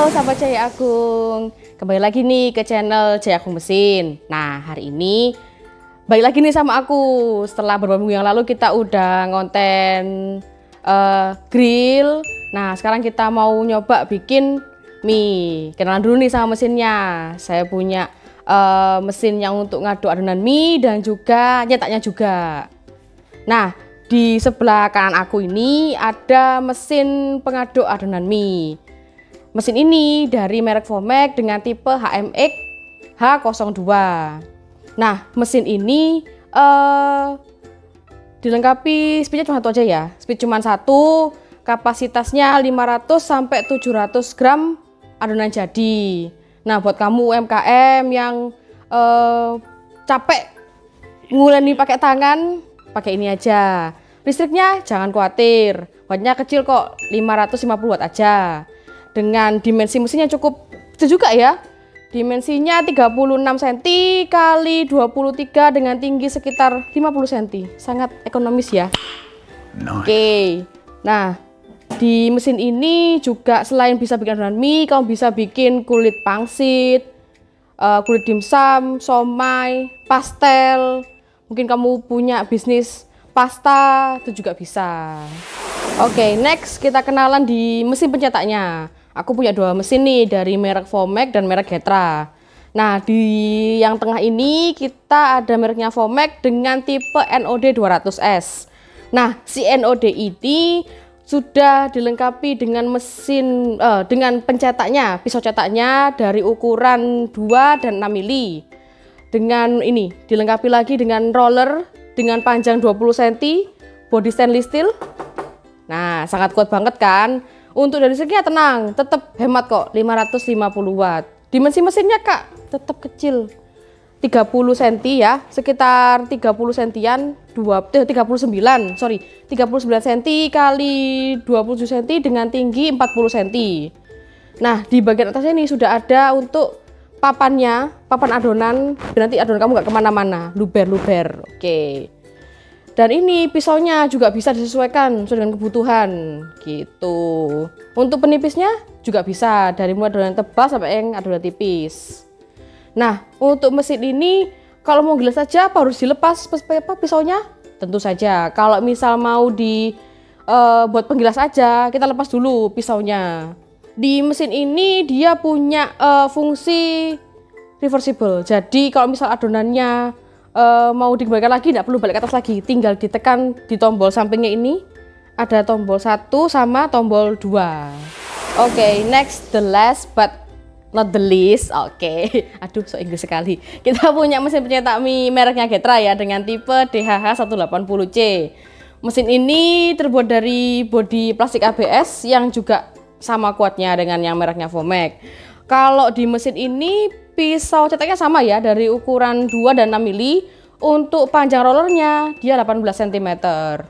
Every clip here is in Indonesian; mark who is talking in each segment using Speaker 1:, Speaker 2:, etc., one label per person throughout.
Speaker 1: sahabat Jaya Agung, kembali lagi nih ke channel Jaya Agung Mesin. Nah, hari ini balik lagi nih sama aku. Setelah beberapa minggu yang lalu kita udah ngonten grill. Nah, sekarang kita mau nyoba bikin mie. Kenalan dulu nih sama mesinnya. Saya punya mesin yang untuk ngaduk adonan mie dan juga nyetaknya juga. Nah, di sebelah kanan aku ini ada mesin pengaduk adonan mie. Mesin ini dari merek Vomek dengan tipe HMX H02. Nah, mesin ini dilengkapi speednya cuma satu aja ya. Speed cuma satu, kapasitasnya 500 sampai 700 gram adonan jadi. Nah, buat kamu UMKM yang capek nguleni pakai tangan, pakai ini aja. Listriknya jangan khawatir, wattnya kecil kok, 550 watt aja. Dengan dimensi mesinnya cukup kecil juga ya. Dimensinya 36 cm kali 23 dengan tinggi sekitar 50 cm. Sangat ekonomis ya. Nice. Oke. Nah, di mesin ini juga selain bisa bikin adonan mie, kamu bisa bikin kulit pangsit, kulit dimsum, somai, pastel. Mungkin kamu punya bisnis pasta, itu juga bisa. Oke, next kita kenalan di mesin pencetaknya. Aku punya dua mesin nih dari merek Vomek dan merek Getra. Nah, di yang tengah ini kita ada mereknya Vomek dengan tipe NOD 200S. Nah, si NOD ini sudah dilengkapi dengan mesin dengan pencetaknya, pisau cetaknya dari ukuran 2 dan 6 mili. Dengan ini dilengkapi lagi dengan roller dengan panjang 20 cm, body stainless steel. Nah, sangat kuat banget kan? Untuk dari listriknya tenang, tetap hemat kok, 550 watt. Dimensi mesinnya Kak, tetap kecil. 30 cm ya, sekitar 30 cm-an, 39 cm kali 27 cm dengan tinggi 40 cm. Nah, di bagian atasnya ini sudah ada untuk papannya, papan adonan, biar nanti adonan kamu nggak kemana-mana, luber-luber. Oke. Dan ini pisaunya juga bisa disesuaikan sesuai dengan kebutuhan gitu. Untuk penipisnya juga bisa dari mulai adonan tebal sampai yang adonan tipis. Nah, untuk mesin ini kalau mau gilas saja apa harus dilepas pisaunya? Tentu saja. Kalau misal mau buat penggilas aja, kita lepas dulu pisaunya. Di mesin ini dia punya fungsi reversible. Jadi kalau misal adonannya mau dikembalikan lagi, tidak perlu balik ke atas lagi, tinggal ditekan di tombol sampingnya ini, ada tombol 1 sama tombol 2. Oke, next, the last but not the least. Oke, aduh so Inggris sekali. Kita punya mesin pencetak mie mereknya Getra ya, dengan tipe DHH 180C. Mesin ini terbuat dari bodi plastik ABS yang juga sama kuatnya dengan yang mereknya Vomek. Kalau di mesin ini pisau cetaknya sama ya, dari ukuran 2 dan 6 mili. Untuk panjang rollernya dia 18 cm.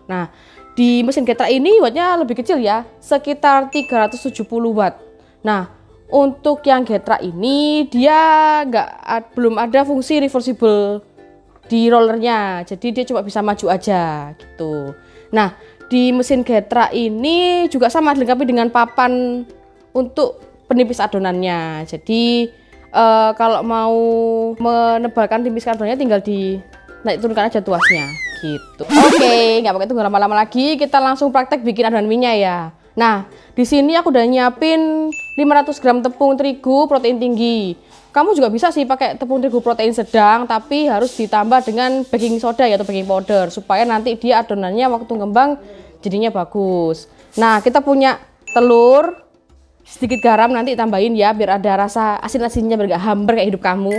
Speaker 1: Nah, di mesin Getra ini wattnya lebih kecil ya, sekitar 370 watt. Nah, untuk yang Getra ini dia belum ada fungsi reversible di rollernya, jadi dia cuma bisa maju aja gitu. Nah, di mesin Getra ini juga sama dilengkapi dengan papan untuk penipis adonannya. Jadi kalau mau menebalkan tipiskan adonannya tinggal naik turunkan aja tuasnya gitu. Oke, nggak pakai tunggu lama-lama lagi, kita langsung praktek bikin adonan mie-nya ya. Nah, di sini aku udah nyiapin 500 gram tepung terigu protein tinggi. Kamu juga bisa sih pakai tepung terigu protein sedang, tapi harus ditambah dengan baking soda atau baking powder supaya nanti dia adonannya waktu ngembang jadinya bagus. Nah, kita punya telur, sedikit garam nanti tambahin ya biar ada rasa asin-asinnya biar gak hambar kayak hidup kamu.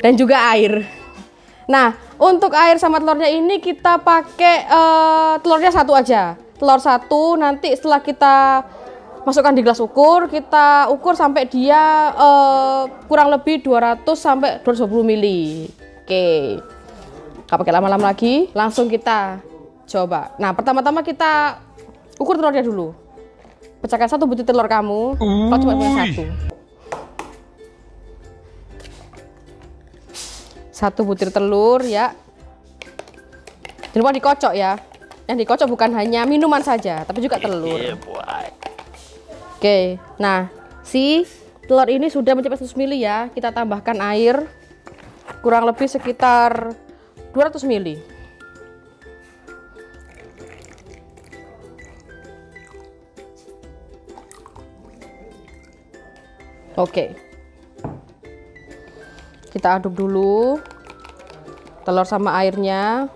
Speaker 1: Dan juga air. Nah, untuk air sama telurnya ini kita pakai telurnya satu aja. Telur satu, nanti setelah kita masukkan di gelas ukur, kita ukur sampai dia kurang lebih 200 sampai 220 mili. Oke. Gak pakai lama-lama lagi, langsung kita coba. Nah, pertama-tama kita ukur telurnya dulu. Pecahkan satu butir telur kamu, kalau cuma punya satu. Satu butir telur ya. Jangan lupa dikocok ya. Yang dikocok bukan hanya minuman saja, tapi juga telur. Oke, nah Si telur ini sudah mencapai 100 ml ya. Kita tambahkan air kurang lebih sekitar 200 ml. Oke. Kita aduk dulu telur sama airnya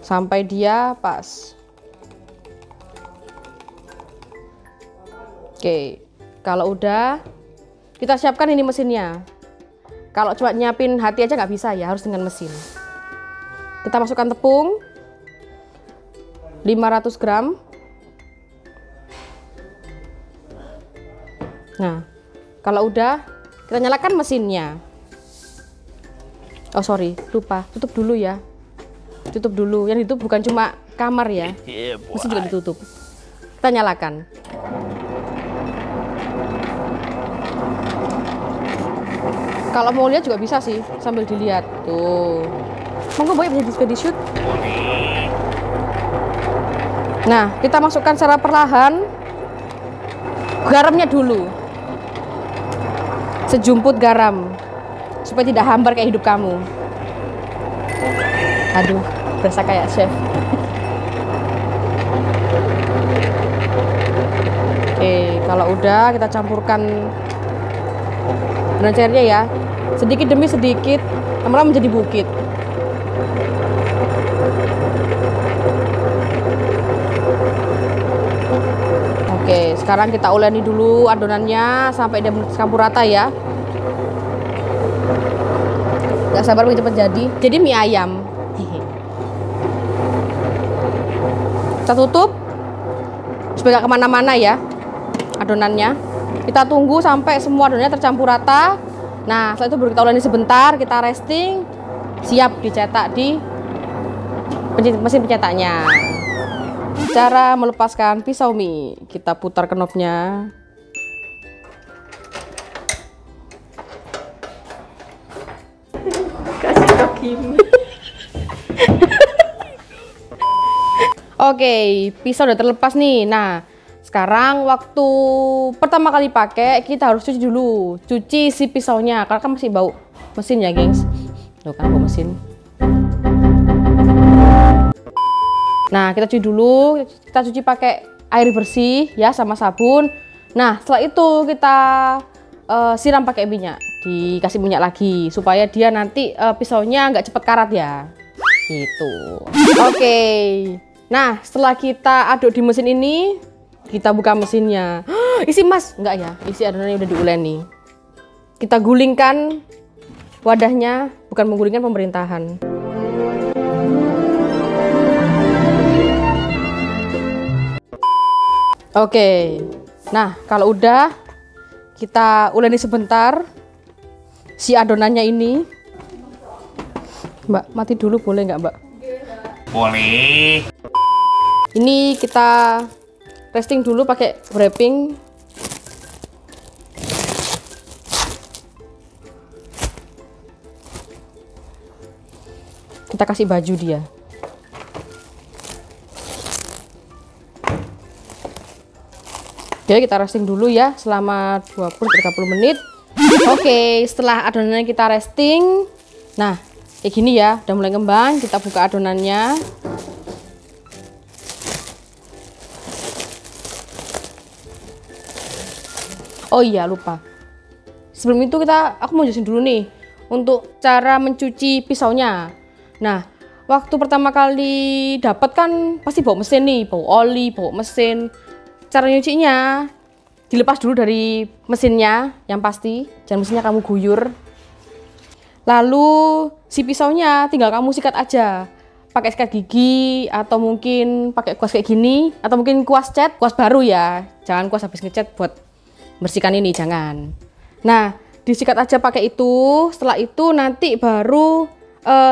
Speaker 1: sampai dia pas. Oke, kalau udah kita siapkan ini mesinnya. Kalau cuma nyiapin hati aja nggak bisa ya, harus dengan mesin. Kita masukkan tepung 500 gram. Nah, kalau udah kita nyalakan mesinnya. Oh sorry, lupa, tutup dulu ya. Tutup dulu, yang itu bukan cuma kamar ya, mesin juga ditutup. Kita nyalakan. Kalau mau lihat juga bisa sih, sambil dilihat. Tuh. Monggo Boy bisa di shoot. Nah, kita masukkan secara perlahan garamnya dulu. Sejumput garam. Supaya tidak hambar kayak hidup kamu. Aduh, berasa kayak chef. Oke, kalau udah kita campurkan dengan cairnya ya, sedikit demi sedikit, lama-lama menjadi bukit. Oke, sekarang kita uleni dulu adonannya sampai dia campur rata ya. Gak sabar pengen cepet jadi mie ayam. Kita tutup supaya gak kemana-mana ya adonannya. Kita tunggu sampai semua adonannya tercampur rata. Nah, setelah itu baru kita uleni sebentar, kita resting, siap dicetak di mesin pencetaknya. Cara melepaskan pisau mie, kita putar knopnya.
Speaker 2: Kasih Kimi.
Speaker 1: Oke, pisau udah terlepas nih. Nah, sekarang waktu pertama kali pakai kita harus cuci dulu, cuci si pisaunya karena kan masih bau mesin ya, gengs. Tuh kan bau mesin. Nah, kita cuci dulu, kita cuci pakai air bersih ya sama sabun. Nah, setelah itu kita siram pakai minyak, dikasih minyak lagi supaya dia nanti pisaunya nggak cepet karat ya. Gitu. Oke. Nah, setelah kita aduk di mesin ini, kita buka mesinnya. Isi mas, enggak ya? Isi adonannya udah diuleni. Kita gulingkan wadahnya, bukan menggulingkan pemerintahan. Oke. Nah, kalau udah kita uleni sebentar si adonannya ini. Mbak, mati dulu boleh nggak, Mbak?
Speaker 2: Boleh.
Speaker 1: Ini kita resting dulu pakai wrapping. Kita kasih baju dia. Oke, kita resting dulu ya selama 20-30 menit. Oke, setelah adonannya kita resting. Nah, kayak gini ya, udah mulai ngembang. Kita buka adonannya. Oh iya, lupa. Sebelum itu aku mau jelasin dulu nih untuk cara mencuci pisaunya. Nah, waktu pertama kali dapat kan pasti bau mesin nih, bau oli, bau mesin. Cara nyucinya dilepas dulu dari mesinnya yang pasti, jangan mesinnya kamu guyur. Lalu si pisaunya tinggal kamu sikat aja. Pakai sikat gigi atau mungkin pakai kuas kayak gini atau mungkin kuas cat, kuas baru ya. Jangan kuas habis ngecat buat bersihkan ini, jangan. Nah, disikat aja pakai itu. Setelah itu nanti baru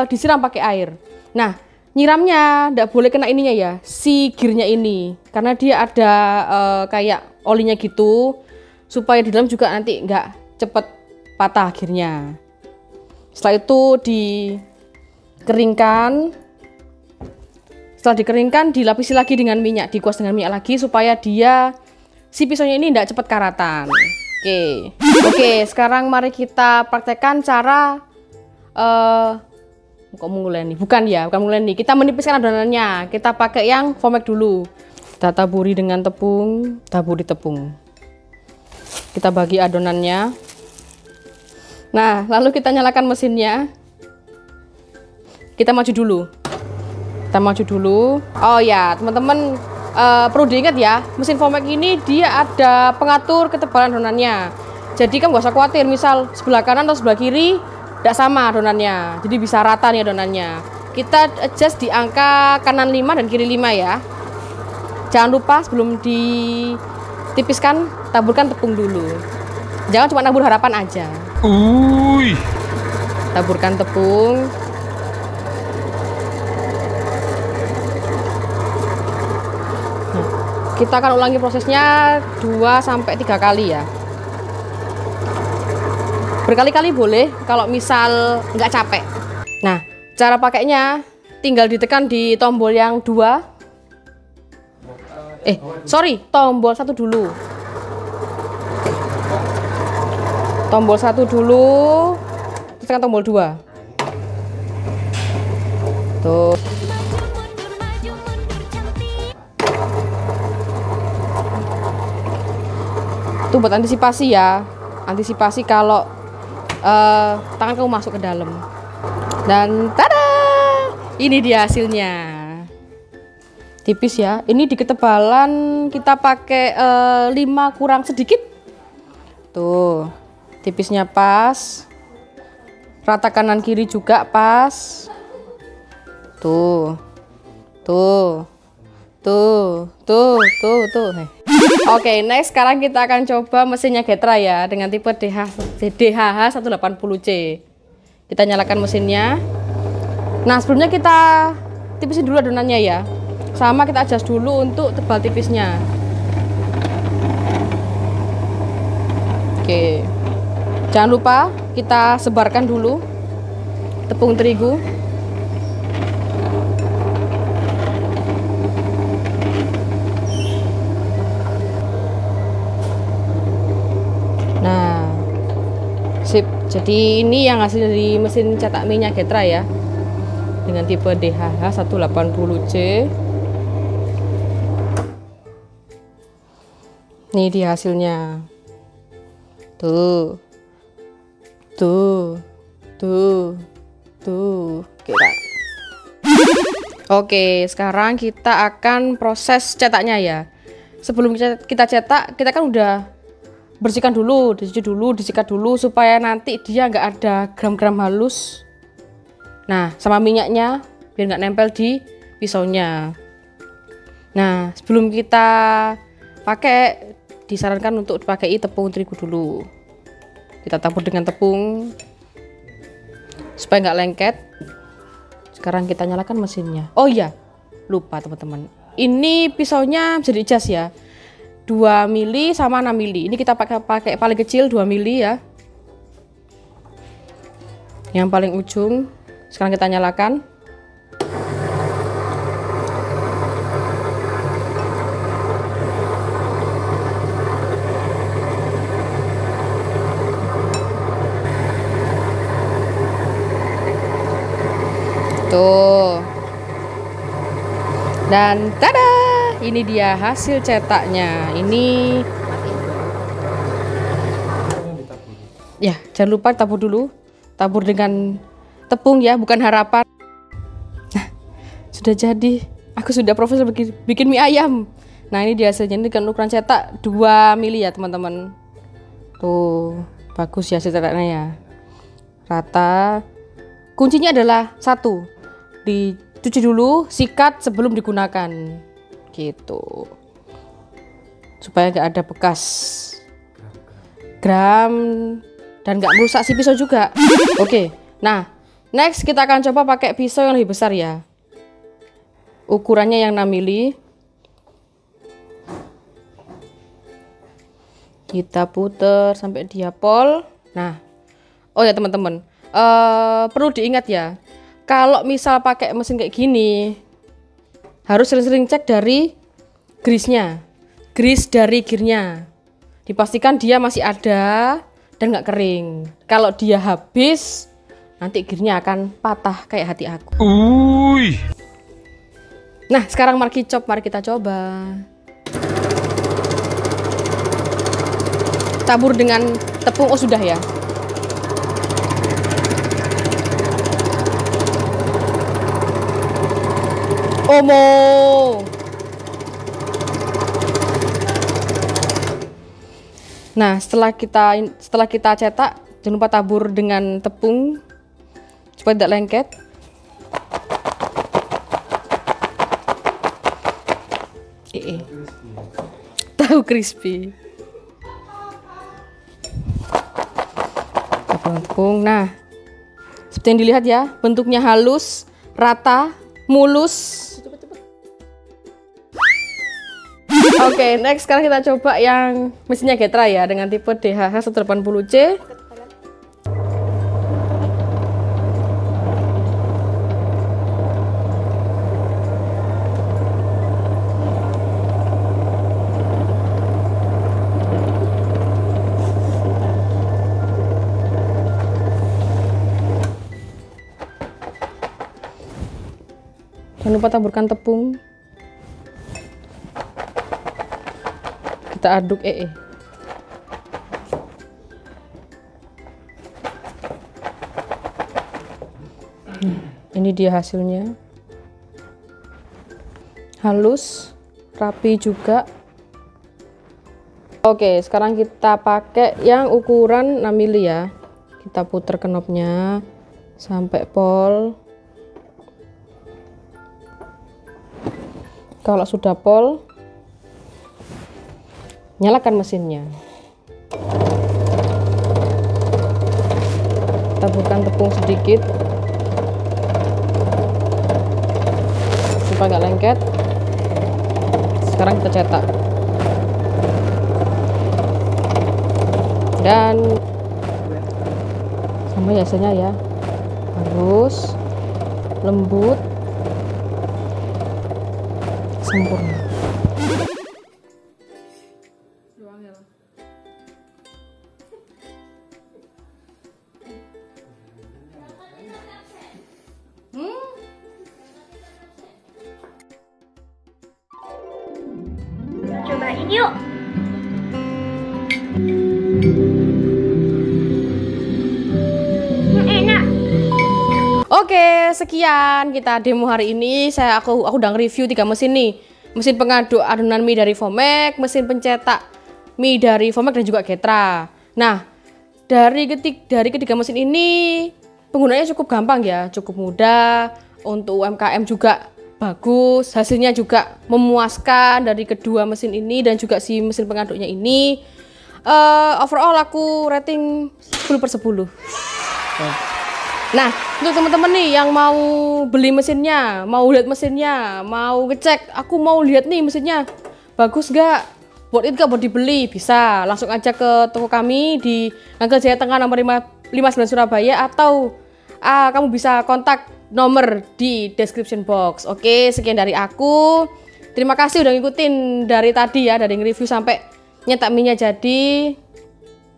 Speaker 1: disiram pakai air. Nah, nyiramnya nggak boleh kena ininya ya, si gearnya ini, karena dia ada kayak olinya gitu, supaya di dalam juga nanti nggak cepet patah gearnya. Setelah itu dikeringkan. Setelah dikeringkan, dilapisi lagi dengan minyak, dikuas dengan minyak lagi supaya dia si pisaunya ini tidak cepat karatan. Oke, sekarang mari kita praktekkan cara kok menguleni? Bukan menguleni. Kita menipiskan adonannya. Kita pakai yang fomek dulu. Kita taburi dengan tepung, taburi tepung. Kita bagi adonannya. Nah, lalu kita nyalakan mesinnya. Kita maju dulu. Oh ya, teman-teman, perlu diingat ya, mesin fomek ini dia ada pengatur ketebalan adonannya. Jadi kamu gak usah khawatir, misal sebelah kanan atau sebelah kiri tidak sama adonannya. Jadi bisa rata nih adonannya. Kita adjust di angka kanan 5 dan kiri 5 ya. Jangan lupa sebelum ditipiskan, taburkan tepung dulu. Jangan cuma nabur harapan aja. Taburkan tepung. Kita akan ulangi prosesnya 2-3 kali ya. Berkali-kali boleh kalau misal nggak capek. Nah, cara pakainya tinggal ditekan di tombol yang 2. Tombol 1 dulu. Tombol 1 dulu, tekan tombol 2. Tuh. Itu buat antisipasi ya, antisipasi kalau tangan kamu masuk ke dalam. Dan tada, ini dia hasilnya. Tipis ya. Ini di ketebalan kita pakai 5 kurang sedikit. Tuh, tipisnya pas. Rata kanan kiri juga pas. Tuh. Oke, next sekarang kita akan coba mesinnya Getra ya dengan tipe DHH 180C. Kita nyalakan mesinnya. Nah, sebelumnya kita tipisin dulu adonannya ya. Sama kita adjust dulu untuk tebal tipisnya. Oke. Jangan lupa kita sebarkan dulu tepung terigu. Nah, sip. Jadi ini yang hasil dari mesin cetak minyak Getra ya, dengan tipe DHH 180C. Ini dia hasilnya. Tuh. Oke, sekarang kita akan proses cetaknya ya. Sebelum kita cetak, kita kan udah bersihkan dulu, disikat dulu supaya nanti dia nggak ada gram-gram halus. Nah, sama minyaknya biar nggak nempel di pisaunya. Nah, sebelum kita pakai, disarankan untuk dipakai tepung terigu dulu. Kita tabur dengan tepung supaya nggak lengket. Sekarang kita nyalakan mesinnya. Oh iya, lupa teman-teman. Ini pisaunya bisa di-adjust ya. 2 mili sama 6 mili. Ini kita pakai paling kecil 2 mili ya. Yang paling ujung. Sekarang kita nyalakan. Tuh. Dan tada, ini dia hasil cetaknya. Ini ya, jangan lupa tabur dulu. Tabur dengan tepung ya, bukan harapan. Nah, sudah jadi. Aku sudah profesor bikin mie ayam. Nah, ini dia hasilnya. Ini dengan ukuran cetak 2 mili ya, teman-teman. Tuh, bagus ya hasil cetaknya ya. Rata. Kuncinya adalah 1. Dicuci dulu, sikat sebelum digunakan, gitu, supaya nggak ada bekas gram dan nggak merusak si pisau juga. Oke, nah next kita akan coba pakai pisau yang lebih besar ya, ukurannya yang 6 mili. Kita puter sampai dia pol. Nah, oh ya teman-teman, perlu diingat ya, kalau misal pakai mesin kayak gini, harus sering-sering cek dari grease-nya. grease dari gearnya. Dipastikan dia masih ada dan nggak kering. Kalau dia habis, nanti gearnya akan patah kayak hati aku. Nah, sekarang mari kita coba. Tabur dengan tepung. Oh, sudah ya. Omo. Nah, setelah kita cetak, jangan lupa tabur dengan tepung supaya tidak lengket. Tahu crispy. Tepung. Nah, seperti yang dilihat ya, bentuknya halus, rata, mulus. Oke, next sekarang kita coba yang mesinnya Getra ya, dengan tipe DHH 180C. Jangan lupa taburkan tepung. Kita aduk Ini dia hasilnya. Halus, rapi juga. Oke, sekarang kita pakai yang ukuran 6 mili ya. Kita putar knopnya sampai pol. Kalau sudah pol, nyalakan mesinnya. Taburkan tepung sedikit supaya nggak lengket. Sekarang kita cetak. Dan sama biasanya ya, halus, lembut, sempurna.
Speaker 3: Cobain yuk. Enak.
Speaker 1: Oke, sekian kita demo hari ini. Aku udah nge-review 3 mesin nih. Mesin pengaduk adonan mie dari Vomek, mesin pencetak mie dari Vomek dan juga Getra. Nah, dari ketiga mesin ini penggunanya cukup gampang ya, cukup mudah. Untuk UMKM juga bagus, hasilnya juga memuaskan dari kedua mesin ini dan juga si mesin pengaduknya ini. Overall aku rating 10/10. Nah, untuk teman-teman nih yang mau beli mesinnya, mau lihat mesinnya, mau ngecek, aku mau lihat nih mesinnya, bagus gak? Worth it gak buat dibeli? Bisa, langsung aja ke toko kami di Ganggel Jaya Tengah nomor 59 Surabaya, atau kamu bisa kontak nomor di description box. Oke, sekian dari aku. Terima kasih udah ngikutin dari tadi ya, dari nge-review sampai nyetak mie-nya jadi.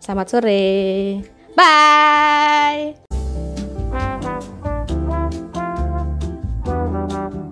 Speaker 1: Selamat sore. Bye.